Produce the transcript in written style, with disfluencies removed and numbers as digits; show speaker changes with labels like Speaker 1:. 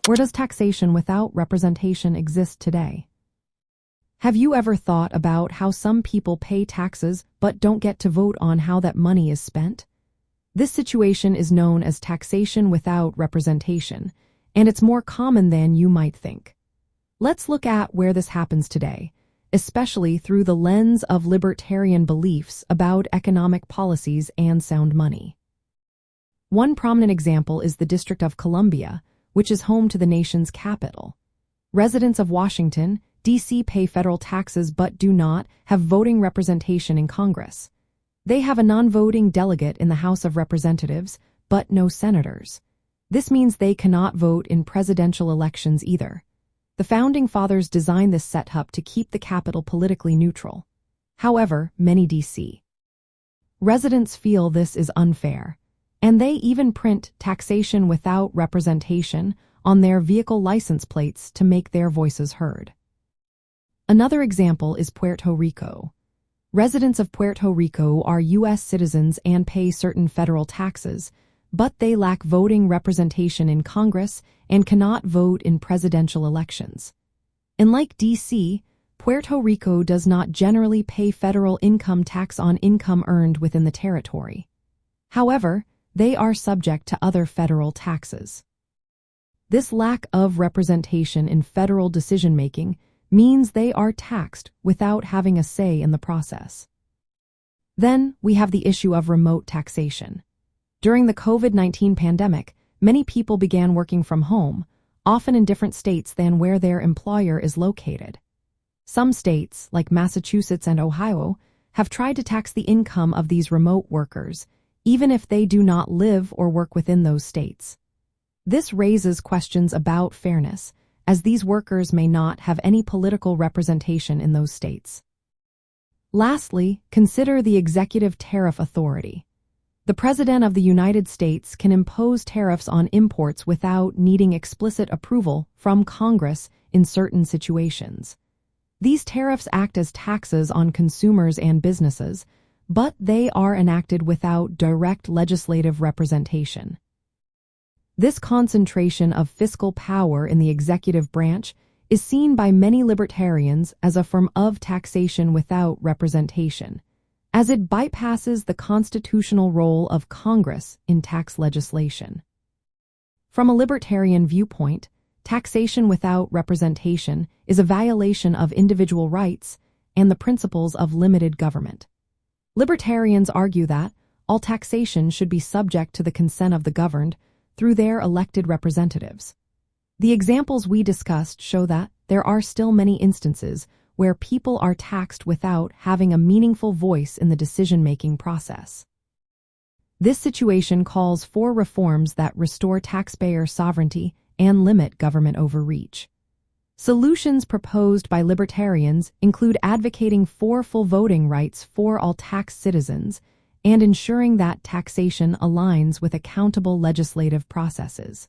Speaker 1: Or does taxation without representation exist today? Have you ever thought about how some people pay taxes but don't get to vote on how that money is spent? This situation is known as taxation without representation, and it's more common than you might think. Let's look at where this happens today, especially through the lens of libertarian beliefs about economic policies and sound money. One prominent example is the District of Columbia, which is home to the nation's capital. Residents of Washington, D.C. pay federal taxes but do not have voting representation in Congress. They have a non-voting delegate in the House of Representatives, but no senators. This means they cannot vote in presidential elections either. The Founding Fathers designed this setup to keep the capital politically neutral. However, many D.C. residents feel this is unfair, and they even print taxation without representation on their vehicle license plates to make their voices heard. Another example is Puerto Rico. Residents of Puerto Rico are U.S. citizens and pay certain federal taxes, but they lack voting representation in Congress and cannot vote in presidential elections. Unlike D.C., Puerto Rico does not generally pay federal income tax on income earned within the territory. However, they are subject to other federal taxes. This lack of representation in federal decision-making means they are taxed without having a say in the process. Then we have the issue of remote taxation. During the COVID-19 pandemic, many people began working from home, often in different states than where their employer is located. Some states, like Massachusetts and Ohio, have tried to tax the income of these remote workers, even if they do not live or work within those states. This raises questions about fairness, as these workers may not have any political representation in those states. Lastly, consider the executive tariff authority. The President of the United States can impose tariffs on imports without needing explicit approval from Congress in certain situations. These tariffs act as taxes on consumers and businesses, but they are enacted without direct legislative representation. This concentration of fiscal power in the executive branch is seen by many libertarians as a form of taxation without representation, as it bypasses the constitutional role of Congress in tax legislation. From a libertarian viewpoint, taxation without representation is a violation of individual rights and the principles of limited government. Libertarians argue that all taxation should be subject to the consent of the governed through their elected representatives. The examples we discussed show that there are still many instances where people are taxed without having a meaningful voice in the decision-making process. This situation calls for reforms that restore taxpayer sovereignty and limit government overreach. Solutions proposed by libertarians include advocating for full voting rights for all tax citizens and ensuring that taxation aligns with accountable legislative processes.